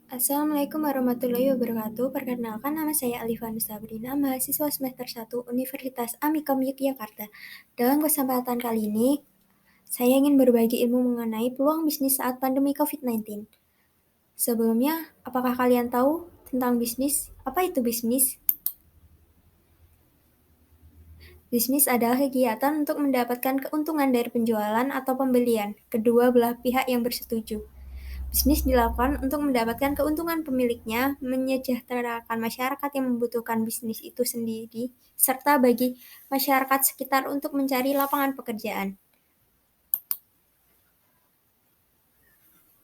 Assalamualaikum warahmatullahi wabarakatuh. Perkenalkan, nama saya Alifanus Sabrina, mahasiswa semester 1 Universitas Amikom Yogyakarta. Dalam kesempatan kali ini, saya ingin berbagi ilmu mengenai peluang bisnis saat pandemi COVID-19. Sebelumnya, apakah kalian tahu tentang bisnis? Apa itu bisnis? Bisnis adalah kegiatan untuk mendapatkan keuntungan dari penjualan atau pembelian kedua belah pihak yang bersetuju. Bisnis dilakukan untuk mendapatkan keuntungan pemiliknya, menyejahterakan masyarakat yang membutuhkan bisnis itu sendiri, serta bagi masyarakat sekitar untuk mencari lapangan pekerjaan.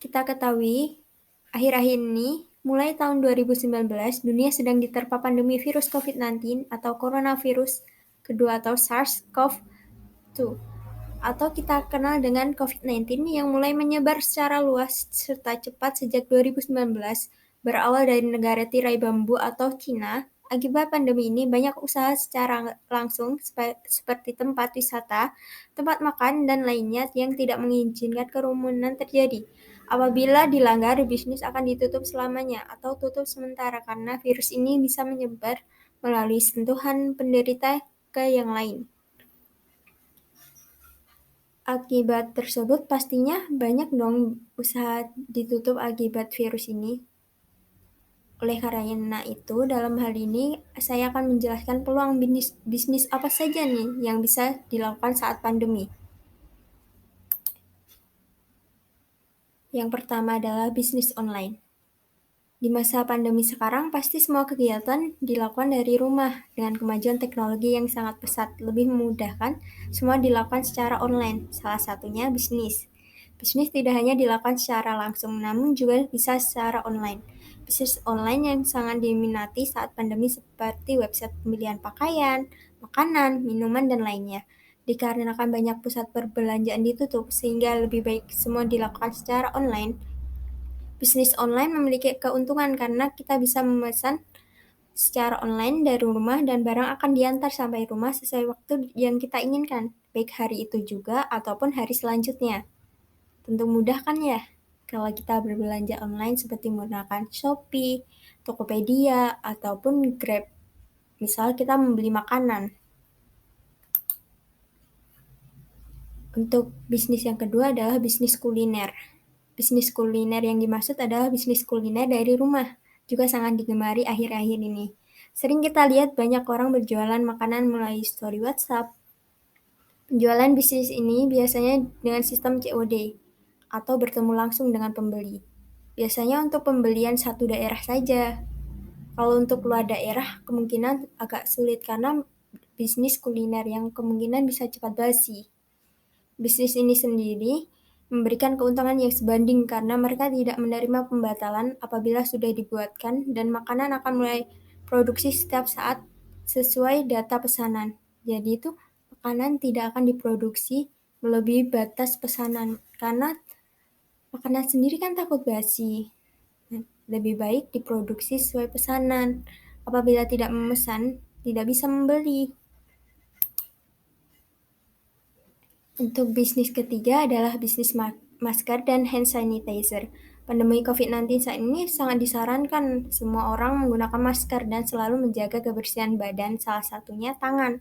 Kita ketahui, akhir-akhir ini, mulai tahun 2019, dunia sedang diterpa pandemi virus COVID-19 atau coronavirus kedua atau SARS-CoV-2, atau kita kenal dengan COVID-19 yang mulai menyebar secara luas serta cepat sejak 2019, berawal dari negara tirai bambu atau Cina. Akibat pandemi ini, banyak usaha secara langsung seperti tempat wisata, tempat makan, dan lainnya yang tidak mengizinkan kerumunan terjadi. Apabila dilanggar, bisnis akan ditutup selamanya atau tutup sementara karena virus ini bisa menyebar melalui sentuhan penderita ke yang lain. Akibat tersebut pastinya banyak dong usaha ditutup akibat virus ini. Oleh karena itu, dalam hal ini saya akan menjelaskan peluang bisnis apa saja nih yang bisa dilakukan saat pandemi. Yang pertama adalah bisnis online. Di masa pandemi sekarang, pasti semua kegiatan dilakukan dari rumah. Dengan kemajuan teknologi yang sangat pesat, lebih memudahkan, semua dilakukan secara online. Salah satunya bisnis. Bisnis tidak hanya dilakukan secara langsung, namun juga bisa secara online. Bisnis online yang sangat diminati saat pandemi seperti website pembelian pakaian, makanan, minuman, dan lainnya. Dikarenakan banyak pusat perbelanjaan ditutup, sehingga lebih baik semua dilakukan secara online. Bisnis online memiliki keuntungan karena kita bisa memesan secara online dari rumah dan barang akan diantar sampai rumah sesuai waktu yang kita inginkan, baik hari itu juga ataupun hari selanjutnya. Tentu mudah kan ya? Kalau kita berbelanja online seperti menggunakan Shopee, Tokopedia, ataupun Grab. Misal kita membeli makanan. Untuk bisnis yang kedua adalah bisnis kuliner. Bisnis kuliner yang dimaksud adalah bisnis kuliner dari rumah, juga sangat digemari akhir-akhir ini. Sering kita lihat banyak orang berjualan makanan melalui story WhatsApp. Penjualan bisnis ini biasanya dengan sistem COD, atau bertemu langsung dengan pembeli. Biasanya untuk pembelian satu daerah saja. Kalau untuk luar daerah, kemungkinan agak sulit karena bisnis kuliner yang kemungkinan bisa cepat basi. Bisnis ini sendiri memberikan keuntungan yang sebanding karena mereka tidak menerima pembatalan apabila sudah dibuatkan dan makanan akan mulai produksi setiap saat sesuai data pesanan. Jadi itu makanan tidak akan diproduksi melebihi batas pesanan karena makanan sendiri kan takut basi. Lebih baik diproduksi sesuai pesanan. Apabila tidak memesan, tidak bisa membeli. Untuk bisnis ketiga adalah bisnis masker dan hand sanitizer. Pandemi COVID-19 saat ini sangat disarankan semua orang menggunakan masker dan selalu menjaga kebersihan badan, salah satunya tangan,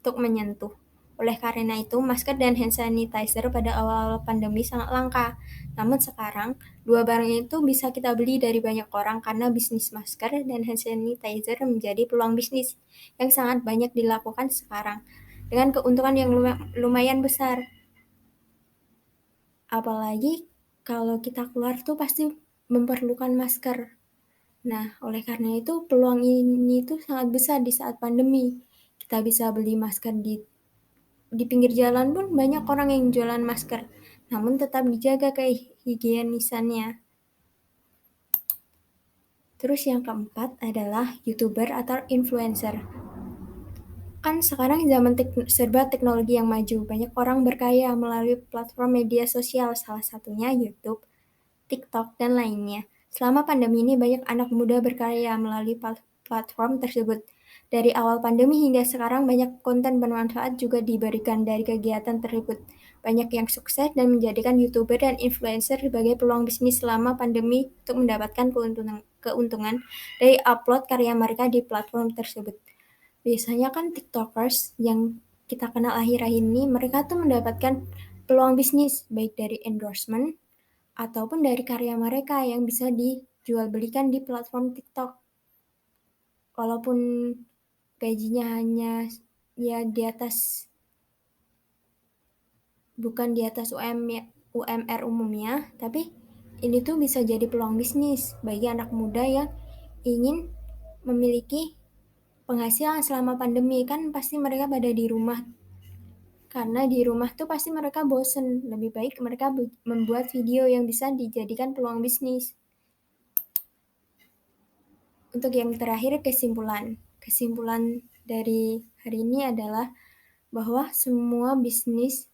untuk menyentuh. Oleh karena itu, masker dan hand sanitizer pada awal-awal pandemi sangat langka. Namun sekarang, dua barang itu bisa kita beli dari banyak orang karena bisnis masker dan hand sanitizer menjadi peluang bisnis yang sangat banyak dilakukan sekarang, dengan keuntungan yang lumayan besar. Apalagi kalau kita keluar tuh pasti memerlukan masker. Nah, oleh karena itu peluang ini tuh sangat besar di saat pandemi. Kita bisa beli masker di pinggir jalan pun banyak orang yang jualan masker, namun tetap dijaga kehigienisannya. Terus yang keempat adalah YouTuber atau influencer. Kan sekarang zaman serba teknologi yang maju, banyak orang berkarya melalui platform media sosial, salah satunya YouTube, TikTok, dan lainnya. Selama pandemi ini banyak anak muda berkarya melalui platform tersebut. Dari awal pandemi hingga sekarang banyak konten bermanfaat juga diberikan dari kegiatan tersebut. Banyak yang sukses dan menjadikan YouTuber dan influencer sebagai peluang bisnis selama pandemi untuk mendapatkan keuntungan dari upload karya mereka di platform tersebut. Biasanya kan TikTokers yang kita kenal akhir-akhir ini, mereka tuh mendapatkan peluang bisnis baik dari endorsement ataupun dari karya mereka yang bisa dijual belikan di platform TikTok. Walaupun gajinya hanya ya di atas, bukan di atas UMR umumnya, tapi ini tuh bisa jadi peluang bisnis bagi anak muda yang ingin memiliki penghasilan selama pandemi. Kan pasti mereka pada di rumah, karena di rumah tuh pasti mereka bosen. Lebih baik mereka membuat video yang bisa dijadikan peluang bisnis. Untuk yang terakhir, kesimpulan dari hari ini adalah bahwa semua bisnis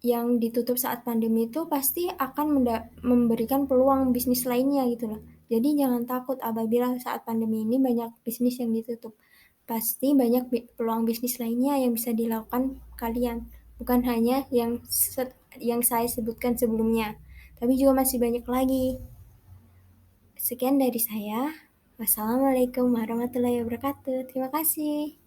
yang ditutup saat pandemi itu pasti akan memberikan peluang bisnis lainnya gitu loh. Jadi jangan takut apabila saat pandemi ini banyak bisnis yang ditutup. Pasti banyak peluang bisnis lainnya yang bisa dilakukan kalian. Bukan hanya yang saya sebutkan sebelumnya, tapi juga masih banyak lagi. Sekian dari saya. Wassalamualaikum warahmatullahi wabarakatuh. Terima kasih.